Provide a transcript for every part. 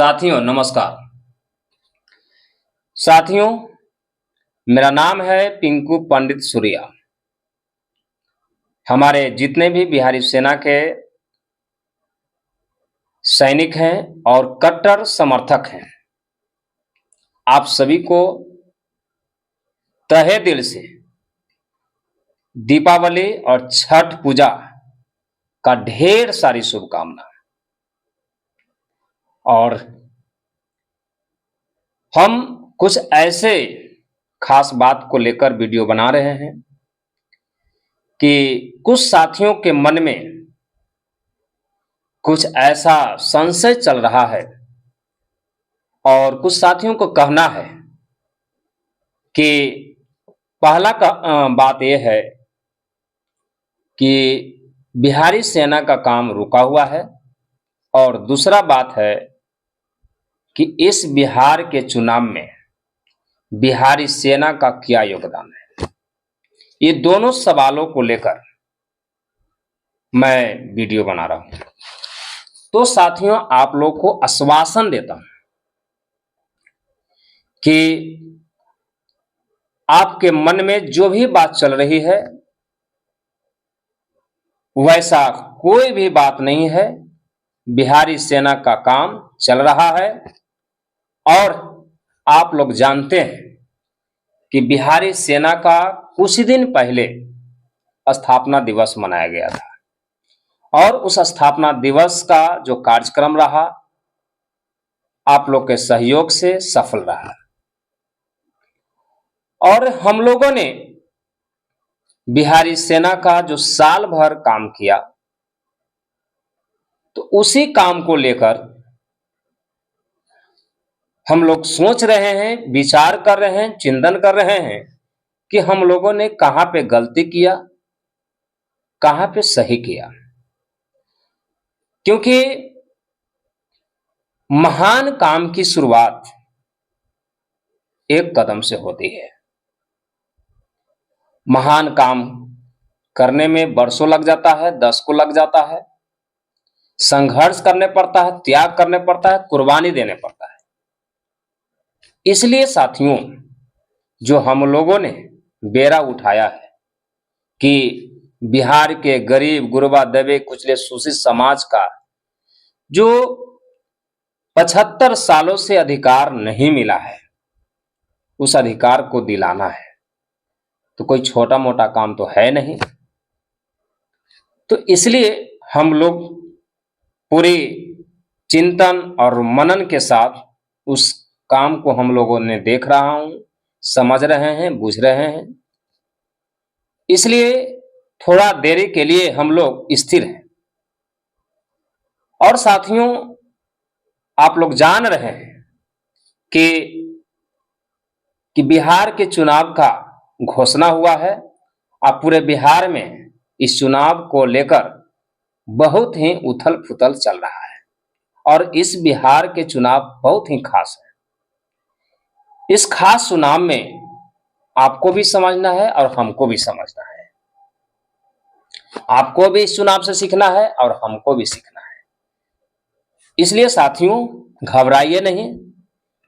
साथियों नमस्कार। साथियों, मेरा नाम है पिंकू पंडित सूर्या। हमारे जितने भी बिहारी सेना के सैनिक हैं और कट्टर समर्थक हैं, आप सभी को तहे दिल से दीपावली और छठ पूजा का ढेर सारी शुभकामना। और हम कुछ ऐसे खास बात को लेकर वीडियो बना रहे हैं कि कुछ साथियों के मन में कुछ ऐसा संशय चल रहा है और कुछ साथियों को कहना है कि पहला बात यह है कि बिहारी सेना का काम रुका हुआ है और दूसरा बात है कि इस बिहार के चुनाव में बिहारी सेना का क्या योगदान है। ये दोनों सवालों को लेकर मैं वीडियो बना रहा हूं। तो साथियों, आप लोग को आश्वासन देता हूं कि आपके मन में जो भी बात चल रही है वैसा कोई भी बात नहीं है। बिहारी सेना का काम चल रहा है और आप लोग जानते हैं कि बिहारी सेना का कुछ दिन पहले स्थापना दिवस मनाया गया था और उस स्थापना दिवस का जो कार्यक्रम रहा आप लोग के सहयोग से सफल रहा और हम लोगों ने बिहारी सेना का जो साल भर काम किया तो उसी काम को लेकर हम लोग सोच रहे हैं, विचार कर रहे हैं, चिंतन कर रहे हैं कि हम लोगों ने कहां पे गलती किया, कहां पे सही किया। क्योंकि महान काम की शुरुआत एक कदम से होती है। महान काम करने में बरसों लग जाता है, 10 को लग जाता है, संघर्ष करने पड़ता है, त्याग करने पड़ता है, कुर्बानी देने पड़ता है। इसलिए साथियों, जो हम लोगों ने बेड़ा उठाया है कि बिहार के गरीब गुरबा दबे कुचले शोषित समाज का जो 75 सालों से अधिकार नहीं मिला है उस अधिकार को दिलाना है, तो कोई छोटा मोटा काम तो है नहीं। तो इसलिए हम लोग पूरी चिंतन और मनन के साथ उस काम को हम लोगों ने देख रहा हूं, समझ रहे हैं, बुझ रहे हैं। इसलिए थोड़ा देरी के लिए हम लोग स्थिर हैं। और साथियों, आप लोग जान रहे हैं कि बिहार के चुनाव का घोषणा हुआ है। अब पूरे बिहार में इस चुनाव को लेकर बहुत ही उथल पुथल चल रहा है और इस बिहार के चुनाव बहुत ही खास है। इस खास चुनाव में आपको भी समझना है और हमको भी समझना है। आपको भी इस चुनाव से सीखना है और हमको भी सीखना है। इसलिए साथियों, घबराइए नहीं,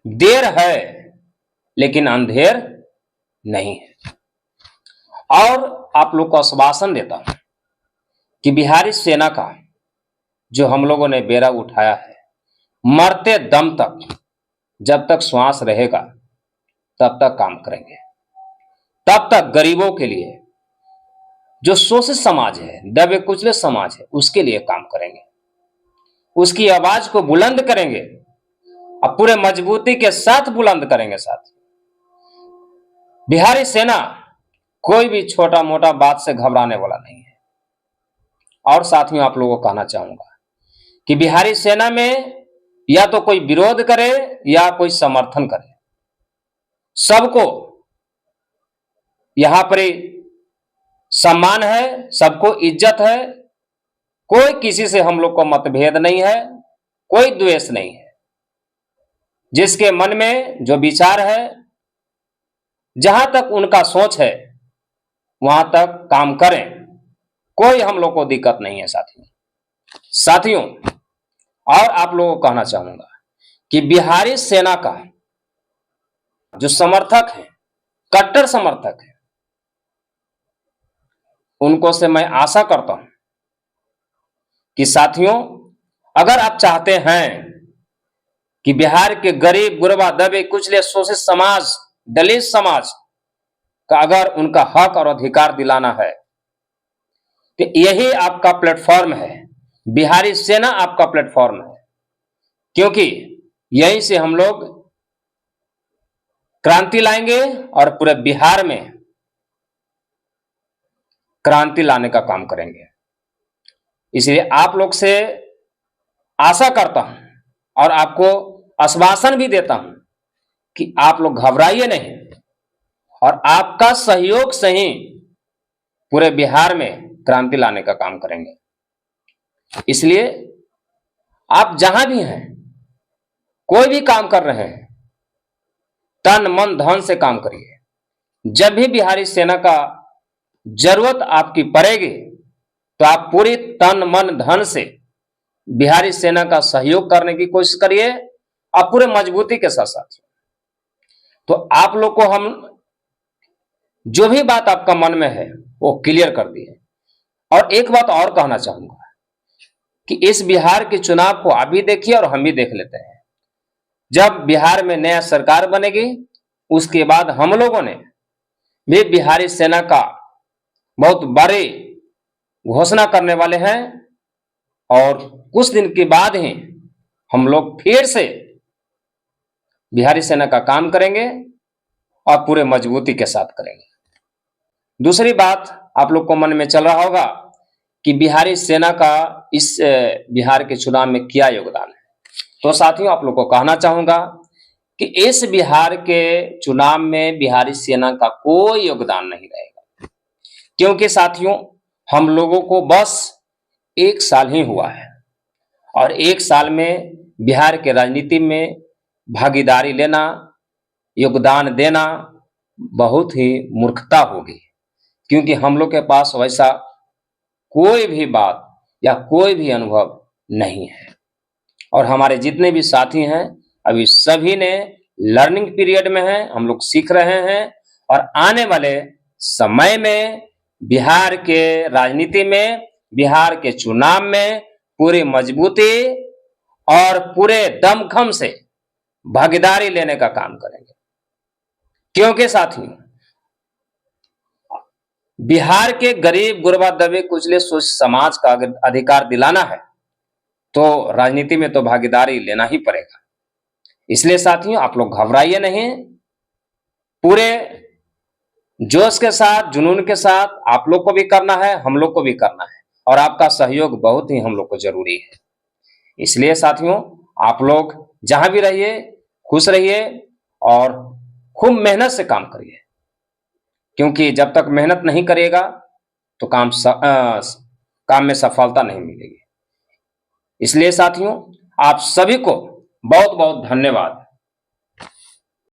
देर है लेकिन अंधेर नहीं है। और आप लोग को आश्वासन देता हूं कि बिहारी सेना का जो हम लोगों ने बेड़ा उठाया है, मरते दम तक, जब तक श्वास रहेगा तब तक काम करेंगे। तब तक गरीबों के लिए, जो शोषित समाज है, दबे कुचले समाज है, उसके लिए काम करेंगे, उसकी आवाज को बुलंद करेंगे और पूरे मजबूती के साथ बुलंद करेंगे। साथ बिहारी सेना कोई भी छोटा मोटा बात से घबराने वाला नहीं है। और साथियों, आप लोगों को कहना चाहूंगा कि बिहारी सेना में या तो कोई विरोध करे या कोई समर्थन करे, सबको यहां पर सम्मान है, सबको इज्जत है। कोई किसी से हम लोग को मतभेद नहीं है, कोई द्वेष नहीं है। जिसके मन में जो विचार है, जहां तक उनका सोच है वहां तक काम करें, कोई हम लोग को दिक्कत नहीं है। साथियों, और आप लोगों को कहना चाहूंगा कि बिहारी सेना का जो समर्थक है, कट्टर समर्थक है, उनको से मैं आशा करता हूं कि साथियों, अगर आप चाहते हैं कि बिहार के गरीब, गुरबा, दबे, कुचले, शोषित समाज, दलित समाज का अगर उनका हक और अधिकार दिलाना है, तो यही आपका प्लेटफॉर्म है। बिहारी सेना आपका प्लेटफॉर्म है, क्योंकि यहीं से हम लोग क्रांति लाएंगे और पूरे बिहार में क्रांति लाने का काम करेंगे। इसलिए आप लोग से आशा करता हूं और आपको आश्वासन भी देता हूं कि आप लोग घबराइए नहीं और आपका सहयोग से ही पूरे बिहार में क्रांति लाने का काम करेंगे। इसलिए आप जहां भी हैं, कोई भी काम कर रहे हैं, तन मन धन से काम करिए। जब भी बिहारी सेना का जरूरत आपकी पड़ेगी, तो आप पूरी तन मन धन से बिहारी सेना का सहयोग करने की कोशिश करिए, आप पूरे मजबूती के साथ साथ। तो आप लोग को हम जो भी बात आपका मन में है वो क्लियर कर दिए। और एक बात और कहना चाहूंगा कि इस बिहार के चुनाव को आप भी देखिए और हम भी देख लेते हैं। जब बिहार में नया सरकार बनेगी, उसके बाद हम लोगों ने भी बिहारी सेना का बहुत बड़ी घोषणा करने वाले हैं और कुछ दिन के बाद ही हम लोग फिर से बिहारी सेना का काम करेंगे और पूरे मजबूती के साथ करेंगे। दूसरी बात, आप लोग को मन में चल रहा होगा कि बिहारी सेना का इस बिहार के चुनाव में क्या योगदान है। तो साथियों, आप लोग को कहना चाहूंगा कि इस बिहार के चुनाव में बिहारी सेना का कोई योगदान नहीं रहेगा, क्योंकि साथियों, हम लोगों को बस 1 साल ही हुआ है और 1 साल में बिहार के राजनीति में भागीदारी लेना, योगदान देना बहुत ही मूर्खता होगी, क्योंकि हम लोग के पास वैसा कोई भी बात या कोई भी अनुभव नहीं है। और हमारे जितने भी साथी हैं, अभी सभी ने लर्निंग पीरियड में हैं, हम लोग सीख रहे हैं और आने वाले समय में बिहार के राजनीति में, बिहार के चुनाव में पूरी मजबूती और पूरे दमखम से भागीदारी लेने का काम करेंगे। क्योंकि साथियों, बिहार के गरीब, गुरबा, दबे, कुचले, शोषित समाज का अगर अधिकार दिलाना है, तो राजनीति में तो भागीदारी लेना ही पड़ेगा। इसलिए साथियों, आप लोग घबराइए नहीं, पूरे जोश के साथ, जुनून के साथ आप लोग को भी करना है, हम लोग को भी करना है और आपका सहयोग बहुत ही हम लोग को जरूरी है। इसलिए साथियों, आप लोग जहां भी रहिए, खुश रहिए और खूब मेहनत से काम करिए, क्योंकि जब तक मेहनत नहीं करेगा तो काम में सफलता नहीं मिलेगी। इसलिए साथियों, आप सभी को बहुत बहुत धन्यवाद।